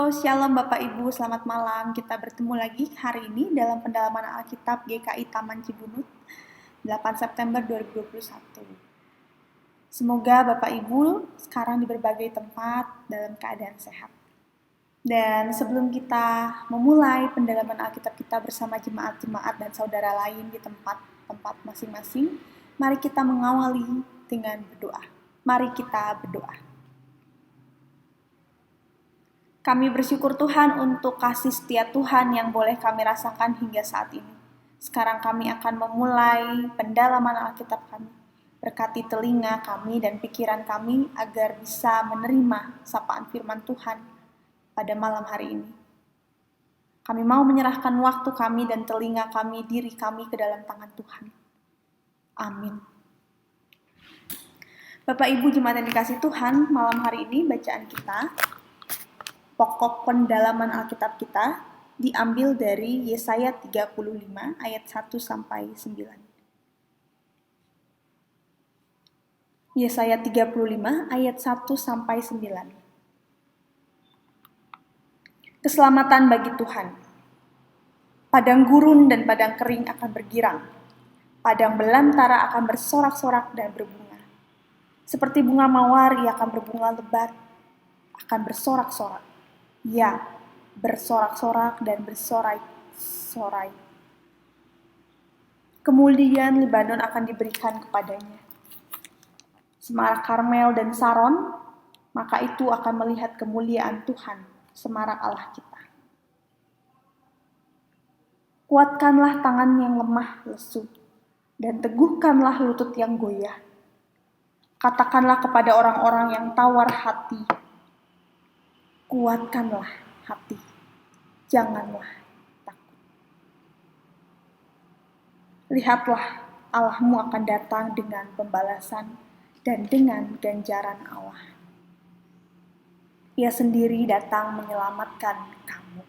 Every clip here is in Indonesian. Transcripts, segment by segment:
Shalom Bapak Ibu, selamat malam. Kita bertemu lagi hari ini dalam pendalaman Alkitab GKI Taman Cibunut 8 September 2021. Semoga Bapak Ibu sekarang di berbagai tempat dalam keadaan sehat. Dan sebelum kita memulai pendalaman Alkitab kita bersama jemaat-jemaat dan saudara lain di tempat-tempat masing-masing, mari kita mengawali dengan berdoa. Mari kita berdoa. Kami bersyukur Tuhan untuk kasih setia Tuhan yang boleh kami rasakan hingga saat ini. Sekarang kami akan memulai pendalaman Alkitab kami. Berkati telinga kami dan pikiran kami agar bisa menerima sapaan firman Tuhan pada malam hari ini. Kami mau menyerahkan waktu kami dan telinga kami, diri kami ke dalam tangan Tuhan. Amin. Bapak Ibu jemaat yang dikasih Tuhan, malam hari ini bacaan kita, pokok pendalaman Alkitab kita diambil dari Yesaya 35 ayat 1 sampai 9. Yesaya 35 ayat 1 sampai 9. Keselamatan bagi Tuhan. Padang gurun dan padang kering akan bergirang. Padang belantara akan bersorak-sorak dan berbunga. Seperti bunga mawar ia akan berbunga lebat, akan bersorak-sorak. Ya, bersorak-sorak dan bersorai-sorai. Kemuliaan Libanon akan diberikan kepadanya. Semarak Karmel dan Saron, maka itu akan melihat kemuliaan Tuhan, semarak Allah kita. Kuatkanlah tangan yang lemah lesu, dan teguhkanlah lutut yang goyah. Katakanlah kepada orang-orang yang tawar hati, kuatkanlah hati, janganlah takut. Lihatlah, Allahmu akan datang dengan pembalasan dan dengan ganjaran Allah. Ia sendiri datang menyelamatkan kamu.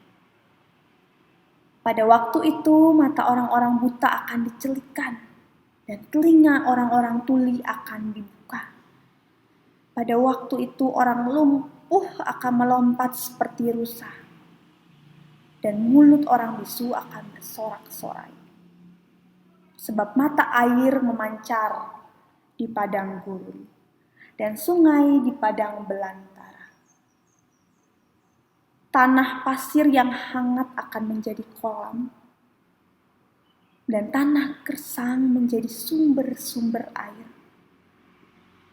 Pada waktu itu mata orang-orang buta akan dicelikkan dan telinga orang-orang tuli akan dibuka. Pada waktu itu orang lumpuh akan melompat seperti rusa, dan mulut orang bisu akan bersorak-sorai. Sebab mata air memancar di padang gurun, dan sungai di padang belantara. Tanah pasir yang hangat akan menjadi kolam, dan tanah gersang menjadi sumber-sumber air.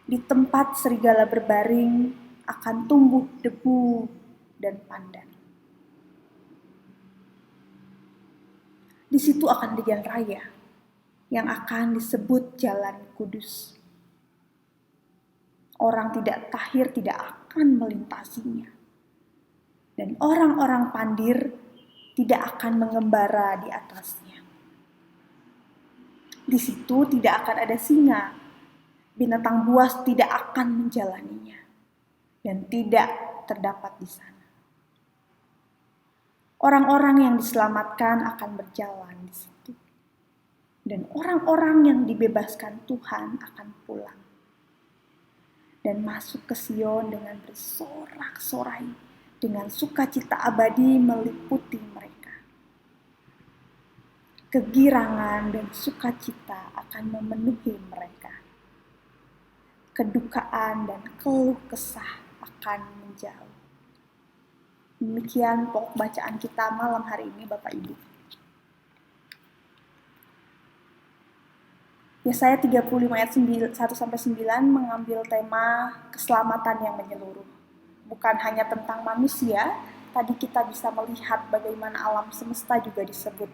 Di tempat serigala berbaring akan tumbuh debu dan pandan. Di situ akan ada jalan raya yang akan disebut Jalan Kudus. Orang tidak tahir tidak akan melintasinya, dan orang-orang pandir tidak akan mengembara di atasnya. Di situ tidak akan ada singa, binatang buas tidak akan menjalaninya, dan tidak terdapat di sana. Orang-orang yang diselamatkan akan berjalan di situ, dan orang-orang yang dibebaskan Tuhan akan pulang dan masuk ke Sion dengan bersorak-sorai, dengan sukacita abadi meliputi mereka. Kegirangan dan sukacita akan memenuhi mereka. Kedukaan dan keluh kesah akan menjauh. Demikian pokok bacaan kita malam hari ini Bapak Ibu. Yesaya 35 ayat 1-9 mengambil tema keselamatan yang menyeluruh. Bukan hanya tentang manusia, tadi kita bisa melihat bagaimana alam semesta juga disebut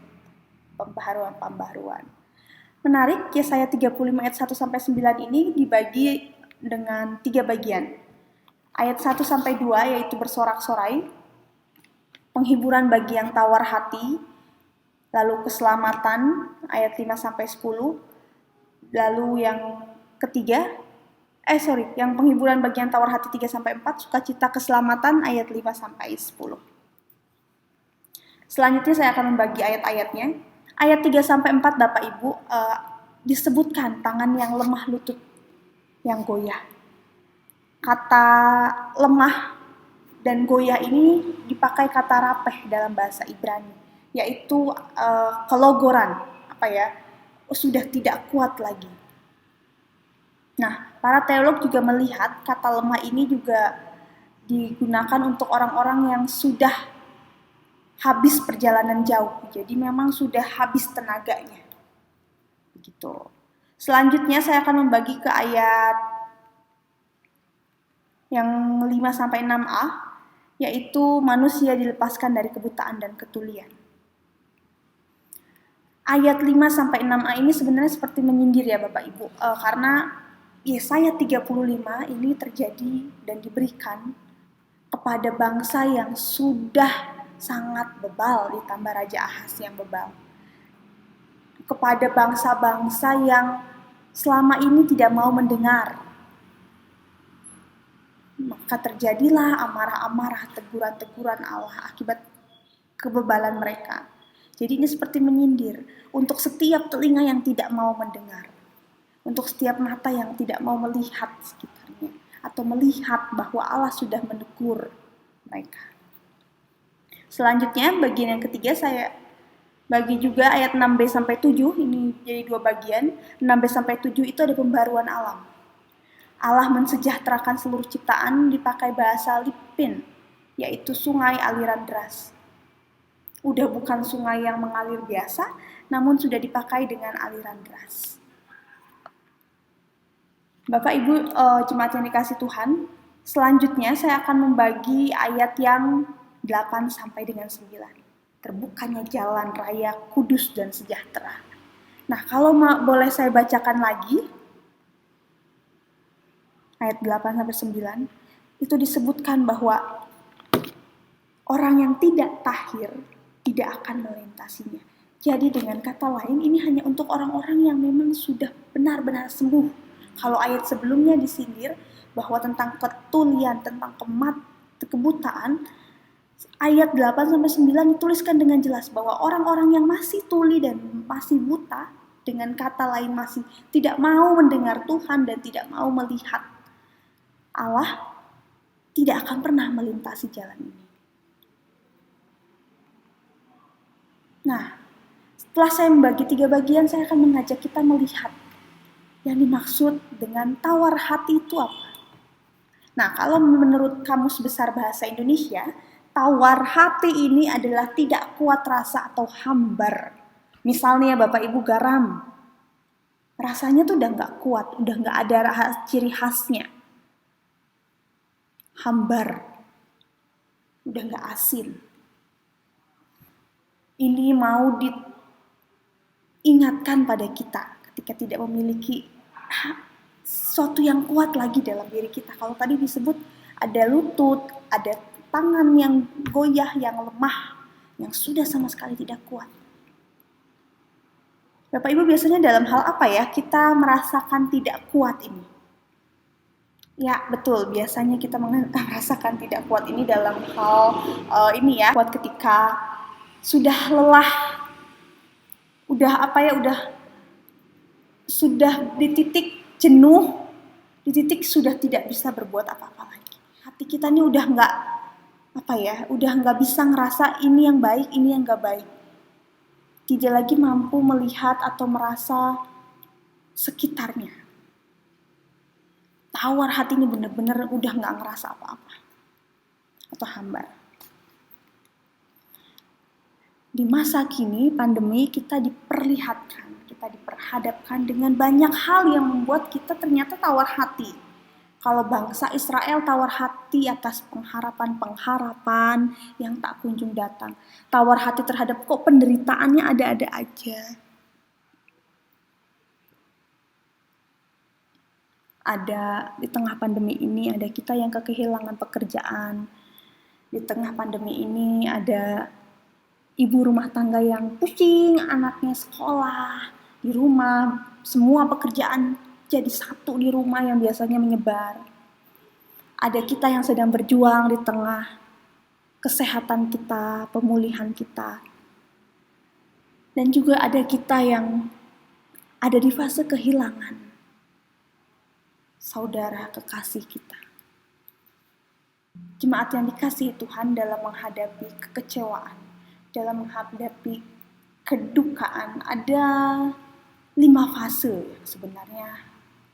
pembaharuan-pembaharuan. Menarik, Yesaya 35 ayat 1-9 ini dibagi dengan 3 bagian. Ayat 1-2 yaitu bersorak-sorai, penghiburan bagi yang tawar hati, lalu keselamatan ayat 5-10, lalu yang ketiga, yang penghiburan bagian tawar hati 3-4, sukacita keselamatan ayat 5-10. Selanjutnya saya akan membagi ayat-ayatnya. Ayat 3-4 Bapak Ibu disebutkan tangan yang lemah lutut yang goyah. Kata lemah dan goyah ini dipakai kata rapeh dalam bahasa Ibrani, yaitu kelogoran, sudah tidak kuat lagi. Nah, para teolog juga melihat kata lemah ini juga digunakan untuk orang-orang yang sudah habis perjalanan jauh, jadi memang sudah habis tenaganya. Begitu. Selanjutnya saya akan membagi ke ayat yang 5-6a, yaitu manusia dilepaskan dari kebutaan dan ketulian. Ayat 5-6a ini sebenarnya seperti menyindir ya Bapak Ibu, karena Yesaya 35 ini terjadi dan diberikan kepada bangsa yang sudah sangat bebal, ditambah Raja Ahaz yang bebal. Kepada bangsa-bangsa yang selama ini tidak mau mendengar. Maka terjadilah amarah-amarah, teguran-teguran Allah akibat kebebalan mereka. Jadi ini seperti menyindir untuk setiap telinga yang tidak mau mendengar, untuk setiap mata yang tidak mau melihat sekitarnya, atau melihat bahwa Allah sudah menegur mereka. Selanjutnya bagian yang ketiga saya bagi juga ayat 6b-7, ini jadi 2 bagian. 6b-7 itu ada pembaruan alam. Allah mensejahterakan seluruh ciptaan dipakai bahasa Lipin, yaitu sungai aliran deras. Udah bukan sungai yang mengalir biasa, namun sudah dipakai dengan aliran deras. Bapak Ibu jemaat yang dikasih Tuhan, selanjutnya saya akan membagi ayat yang 8 sampai dengan 9. Terbukanya jalan raya kudus dan sejahtera. Nah, kalau boleh saya bacakan lagi, ayat 8-9, itu disebutkan bahwa orang yang tidak tahir tidak akan melintasinya. Jadi dengan kata lain, ini hanya untuk orang-orang yang memang sudah benar-benar sembuh. Kalau ayat sebelumnya disindir bahwa tentang ketulian, tentang kebutaan, ayat 8-9 dituliskan dengan jelas bahwa orang-orang yang masih tuli dan masih buta, dengan kata lain masih tidak mau mendengar Tuhan dan tidak mau melihat Allah, tidak akan pernah melintasi jalan ini. Nah, setelah saya membagi 3 bagian, saya akan mengajak kita melihat yang dimaksud dengan tawar hati itu apa. Nah, kalau menurut Kamus Besar Bahasa Indonesia, tawar hati ini adalah tidak kuat rasa atau hambar. Misalnya Bapak Ibu garam, rasanya tuh udah gak kuat, udah gak ada ciri khasnya. Hambar, udah gak asin. Ini mau diingatkan pada kita ketika tidak memiliki sesuatu yang kuat lagi dalam diri kita. Kalau tadi disebut ada lutut, ada tangan yang goyah, yang lemah, yang sudah sama sekali tidak kuat. Bapak Ibu biasanya dalam hal apa ya kita merasakan tidak kuat ini? Ya betul, biasanya kita merasakan tidak kuat ini dalam hal kuat ketika sudah lelah, sudah di titik jenuh, di titik sudah tidak bisa berbuat apa-apa lagi. Hati kita ini udah nggak bisa ngerasa ini yang baik, ini yang nggak baik. Tidak lagi mampu melihat atau merasa sekitarnya. Tawar hati ini benar-benar udah nggak ngerasa apa-apa atau hambar. Di masa kini pandemi kita diperhadapkan dengan banyak hal yang membuat kita ternyata tawar hati. Kalau bangsa Israel tawar hati atas pengharapan yang tak kunjung datang. Tawar hati terhadap kok penderitaannya ada-ada aja. Ada di tengah pandemi ini ada kita yang kehilangan pekerjaan. Di tengah pandemi ini ada ibu rumah tangga yang pusing, anaknya sekolah, di rumah, semua pekerjaan jadi satu di rumah yang biasanya menyebar. Ada kita yang sedang berjuang di tengah kesehatan kita, pemulihan kita. Dan juga ada kita yang ada di fase kehilangan saudara kekasih kita. Jemaat yang dikasihi Tuhan, dalam menghadapi kekecewaan, dalam menghadapi kedukaan, ada 5 fase yang sebenarnya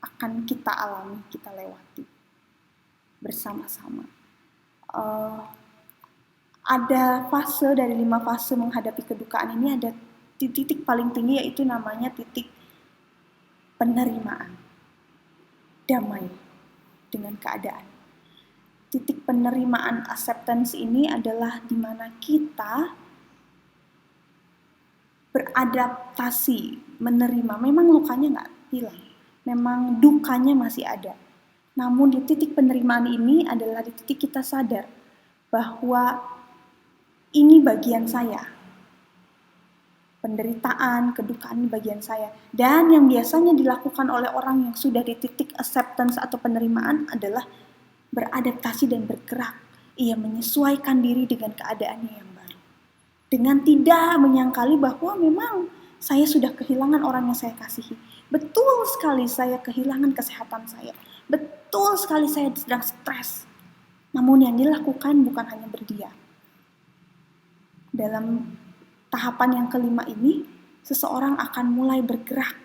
akan kita alami, kita lewati bersama-sama. Ada fase dari 5 fase menghadapi kedukaan ini, ada titik paling tinggi, yaitu namanya titik penerimaan, damai dengan keadaan. Titik penerimaan, acceptance ini adalah di mana kita beradaptasi, menerima. Memang lukanya nggak hilang, memang dukanya masih ada. Namun di titik penerimaan ini adalah di titik kita sadar bahwa ini bagian saya. Penderitaan, kedukaan ini bagian saya. Dan yang biasanya dilakukan oleh orang yang sudah di titik acceptance atau penerimaan adalah beradaptasi dan bergerak. Ia menyesuaikan diri dengan keadaannya yang baru. Dengan tidak menyangkali bahwa memang saya sudah kehilangan orang yang saya kasihi. Betul sekali saya kehilangan kesehatan saya. Betul sekali saya sedang stres. Namun yang dilakukan bukan hanya berdiam. Dalam tahapan yang kelima ini, seseorang akan mulai bergerak.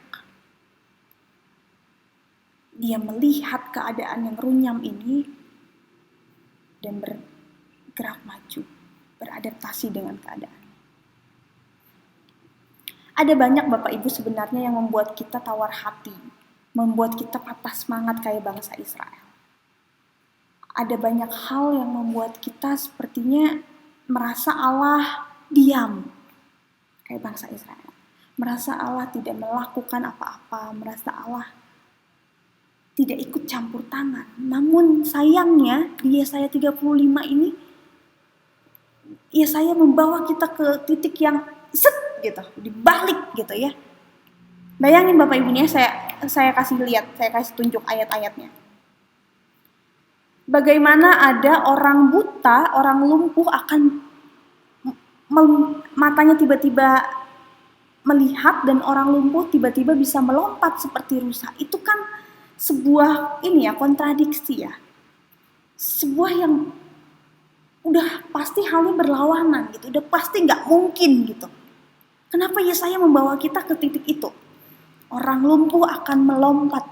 Dia melihat keadaan yang runyam ini dan bergerak maju, beradaptasi dengan keadaan. Ada banyak Bapak Ibu sebenarnya yang membuat kita tawar hati, membuat kita patah semangat kayak bangsa Israel. Ada banyak hal yang membuat kita sepertinya merasa Allah diam, kayak bangsa Israel. Merasa Allah tidak melakukan apa-apa, merasa Allah tidak ikut campur tangan. Namun sayangnya di Yesaya 35 ini, Yesaya membawa kita ke titik yang gitu, dibalik gitu ya. Bayangin Bapak Ibunya, saya kasih lihat, saya kasih tunjuk ayat-ayatnya. Bagaimana ada orang buta, orang lumpuh akan matanya tiba-tiba melihat, dan orang lumpuh tiba-tiba bisa melompat seperti rusa. Itu kan sebuah kontradiksi ya. Sebuah yang udah pasti halnya berlawanan gitu, udah pasti nggak mungkin gitu. Kenapa Yesaya membawa kita ke titik itu? Orang lumpuh akan melompat.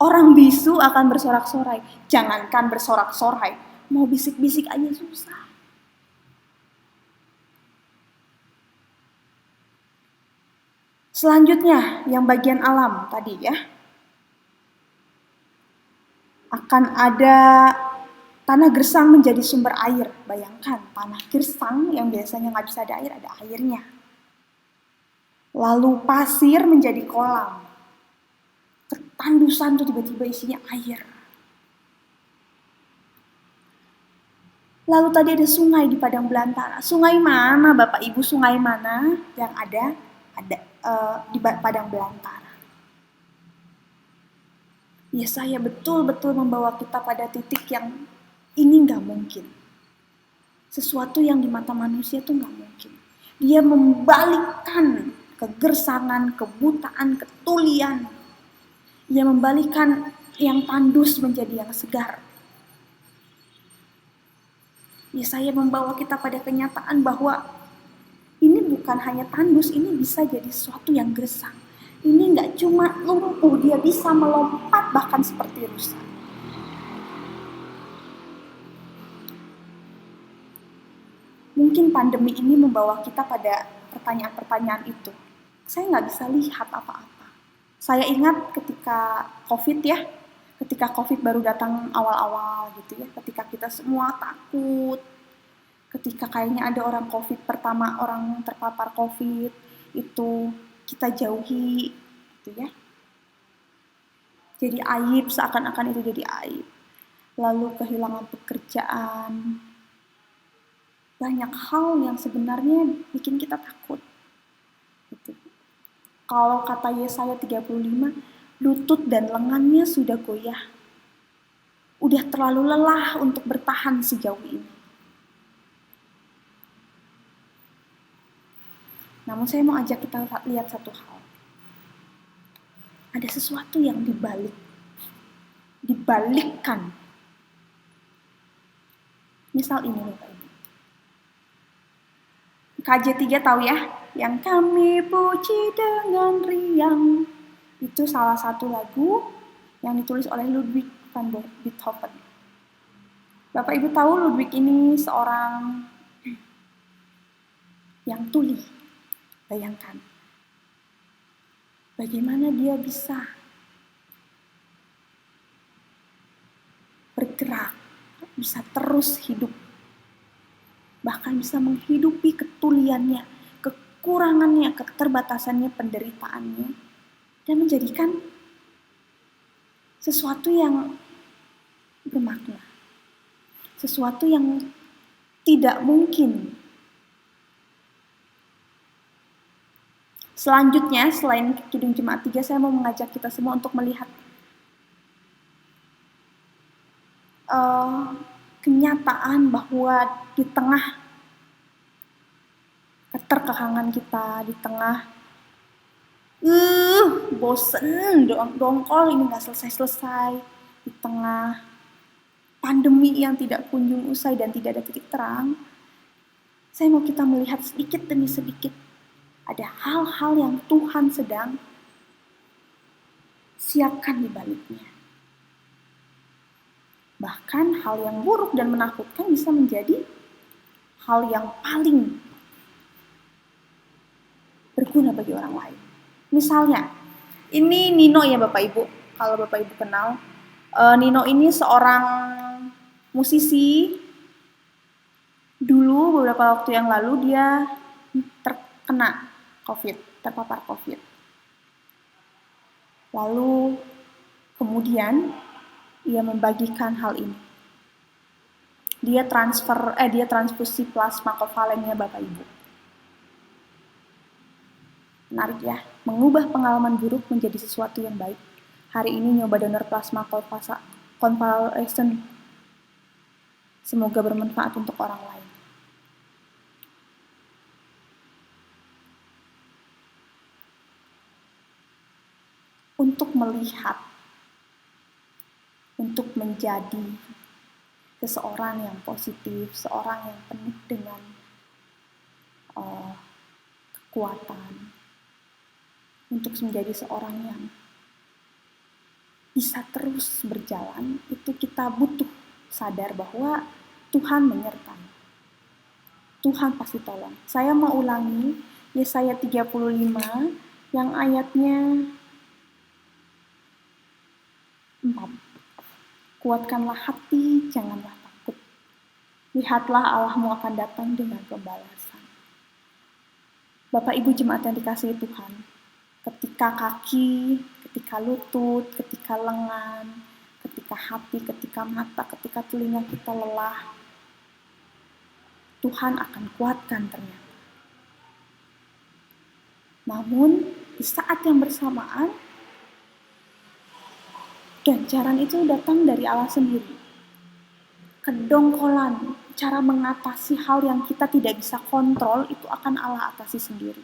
Orang bisu akan bersorak-sorai. Jangankan bersorak-sorai, mau bisik-bisik aja susah. Selanjutnya, yang bagian alam tadi ya. Akan ada tanah gersang menjadi sumber air. Bayangkan, tanah gersang yang biasanya nggak bisa ada airnya. Lalu pasir menjadi kolam. Ketandusan tuh tiba-tiba isinya air. Lalu tadi ada sungai di padang belantara. Sungai mana Bapak Ibu, sungai mana yang ada di padang belantara? Yesaya betul-betul membawa kita pada titik yang ini nggak mungkin. Sesuatu yang di mata manusia tuh nggak mungkin. Dia membalikkan kegersangan, kebutaan, ketulian. Dia membalikkan yang tandus menjadi yang segar. Yesaya membawa kita pada kenyataan bahwa ini bukan hanya tandus, ini bisa jadi sesuatu yang gersang. Ini nggak cuma lumpuh, dia bisa melompat bahkan seperti rusa. Mungkin pandemi ini membawa kita pada pertanyaan-pertanyaan itu. Saya nggak bisa lihat apa-apa. Saya ingat ketika COVID baru datang awal-awal gitu ya, ketika kita semua takut, ketika kayaknya ada orang COVID pertama, orang terpapar COVID, itu kita jauhi gitu ya. Jadi aib, seakan-akan itu jadi aib. Lalu kehilangan pekerjaan. Banyak hal yang sebenarnya bikin kita takut. Gitu. Kalau kata Yesaya 35, lutut dan lengannya sudah goyah. Udah terlalu lelah untuk bertahan sejauh ini. Namun saya mau ajak kita lihat satu hal. Ada sesuatu yang dibalikkan. Misal ini Bapak Ibu. KJ3 tahu ya? Yang kami puji dengan riang. Itu salah satu lagu yang ditulis oleh Ludwig van Beethoven. Bapak Ibu tahu Ludwig ini seorang yang tuli. Bayangkan. Bagaimana dia bisa bergerak, bisa terus hidup, bahkan bisa menghidupi ketuliannya, kekurangannya, keterbatasannya, penderitaannya, dan menjadikan sesuatu yang bermakna, sesuatu yang tidak mungkin. Selanjutnya, selain Kidung Jemaat 3, saya mau mengajak kita semua untuk melihat kenyataan bahwa di tengah keterkekangan kita, di tengah bosen, dongkol ini nggak selesai-selesai, di tengah pandemi yang tidak kunjung usai dan tidak ada titik terang, saya mau kita melihat sedikit demi sedikit ada hal-hal yang Tuhan sedang siapkan di baliknya. Bahkan hal yang buruk dan menakutkan bisa menjadi hal yang paling berguna bagi orang lain. Misalnya, ini Nino ya Bapak Ibu, kalau Bapak Ibu kenal. Nino ini seorang musisi. Dulu beberapa waktu yang lalu dia terkena COVID, terpapar COVID. Lalu kemudian ia membagikan hal ini. Dia transfusi plasma kovalennya Bapak Ibu. Menarik ya, mengubah pengalaman buruk menjadi sesuatu yang baik. Hari ini nyoba donor plasma konvalesen. Semoga bermanfaat untuk orang lain. Untuk melihat, untuk menjadi seseorang yang positif, seorang yang penuh dengan kekuatan, untuk menjadi seorang yang bisa terus berjalan, itu kita butuh sadar bahwa Tuhan menyertai. Tuhan pasti tolong. Saya mau ulangi Yesaya 35 yang ayatnya 4. Kuatkanlah hati, janganlah takut. Lihatlah Allahmu akan datang dengan pembalasan. Bapak Ibu jemaat yang dikasihi Tuhan, ketika kaki, ketika lutut, ketika lengan, ketika hati, ketika mata, ketika telinga kita lelah, Tuhan akan kuatkan ternyata. Namun, di saat yang bersamaan, ganjaran itu datang dari Allah sendiri. Kedongkolan, cara mengatasi hal yang kita tidak bisa kontrol, itu akan Allah atasi sendiri.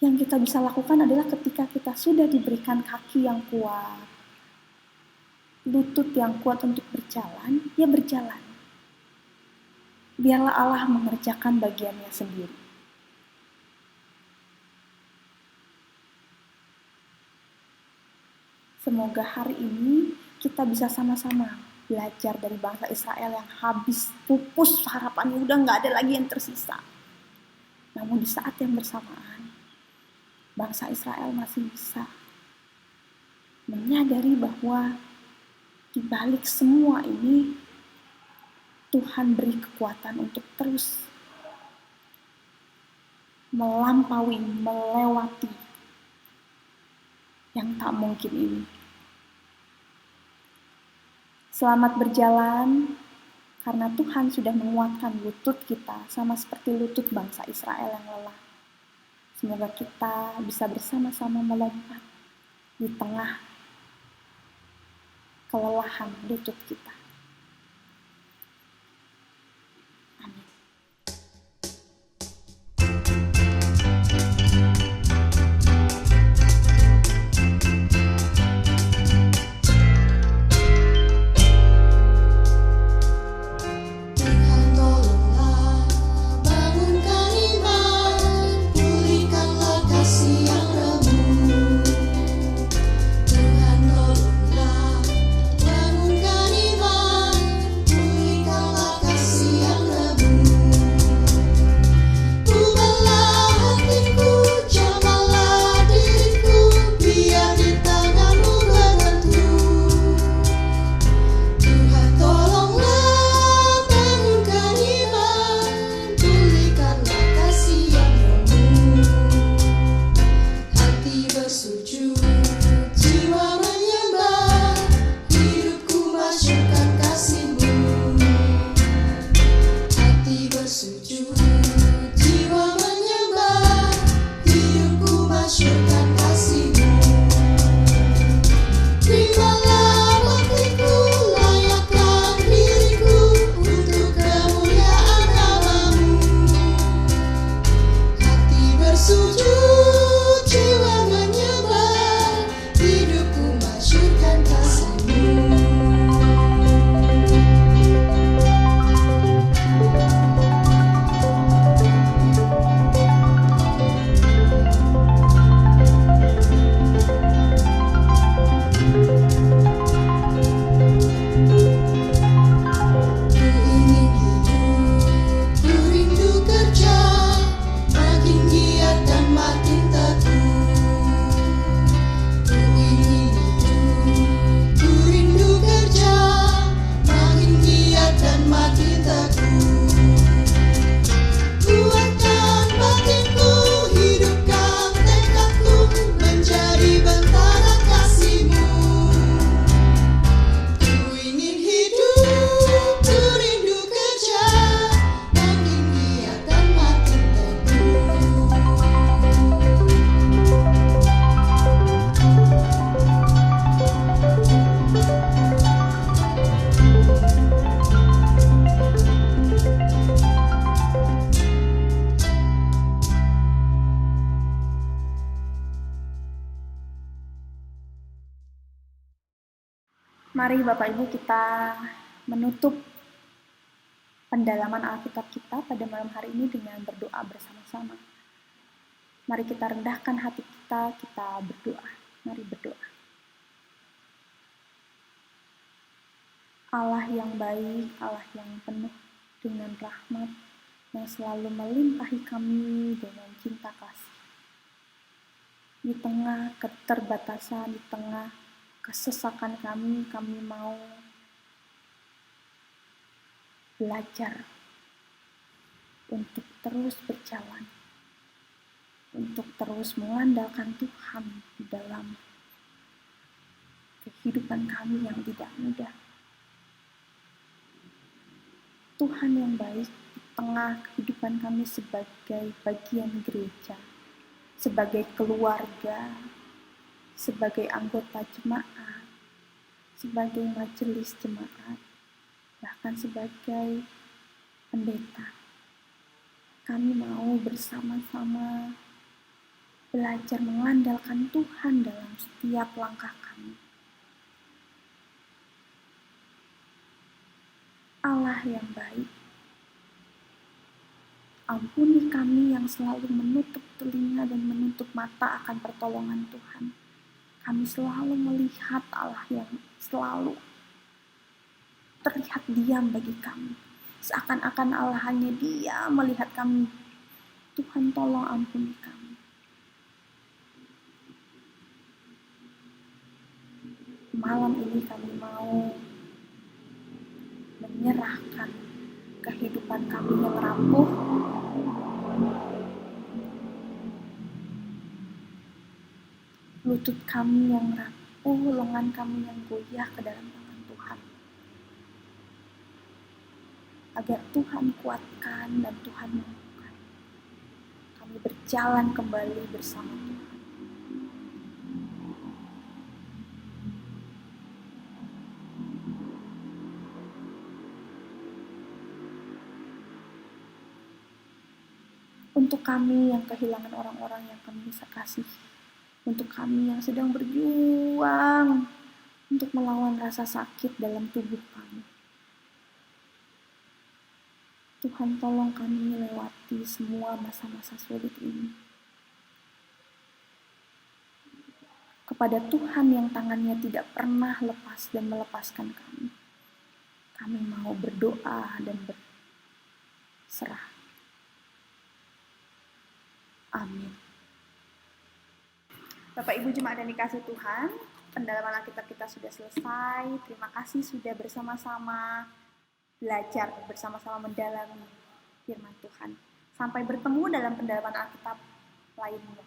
Yang kita bisa lakukan adalah ketika kita sudah diberikan kaki yang kuat, lutut yang kuat untuk berjalan, ya berjalan. Biarlah Allah mengerjakan bagiannya sendiri. Semoga hari ini kita bisa sama-sama belajar dari bangsa Israel yang habis pupus harapannya, udah gak ada lagi yang tersisa. Namun di saat yang bersamaan, bangsa Israel masih bisa menyadari bahwa di balik semua ini, Tuhan beri kekuatan untuk terus melampaui, melewati yang tak mungkin ini. Selamat berjalan, karena Tuhan sudah menguatkan lutut kita, sama seperti lutut bangsa Israel yang lelah. Semoga kita bisa bersama-sama melompat di tengah kelelahan lutut kita. Amin. Mari Bapak Ibu kita menutup pendalaman Alkitab kita pada malam hari ini dengan berdoa bersama-sama. Mari kita rendahkan hati kita berdoa. Mari berdoa. Allah yang baik, Allah yang penuh dengan rahmat, yang selalu melimpahi kami dengan cinta kasih. Di tengah keterbatasan, di tengah kesesakan kami mau belajar untuk terus berjalan, untuk terus mengandalkan Tuhan di dalam kehidupan kami yang tidak mudah. Tuhan yang baik di tengah kehidupan kami sebagai bagian gereja, sebagai keluarga, sebagai anggota jemaat, sebagai majelis jemaat, bahkan sebagai pendeta. Kami mau bersama-sama belajar mengandalkan Tuhan dalam setiap langkah kami. Allah yang baik, ampuni kami yang selalu menutup telinga dan menutup mata akan pertolongan Tuhan. Kami selalu melihat Allah yang selalu terlihat diam bagi kami. Seakan-akan Allah hanya diam melihat kami. Tuhan tolong ampuni kami. Malam ini kami mau menyerahkan kehidupan kami yang rapuh, lutut kami yang rapuh, lengan kami yang goyah ke dalam tangan Tuhan. Agar Tuhan kuatkan dan Tuhan mampukan kami berjalan kembali bersama Tuhan. Untuk kami yang kehilangan orang-orang yang kami bisa kasih, untuk kami yang sedang berjuang untuk melawan rasa sakit dalam tubuh kami, Tuhan tolong kami melewati semua masa-masa sulit ini. Kepada Tuhan yang tangannya tidak pernah lepas dan melepaskan kami mau berdoa dan berserah. Amin. Bapak Ibu Jemaat yang dikasihi Tuhan, pendalaman Alkitab kita sudah selesai. Terima kasih sudah bersama-sama belajar, bersama-sama mendalami firman Tuhan. Sampai bertemu dalam pendalaman Alkitab lainnya.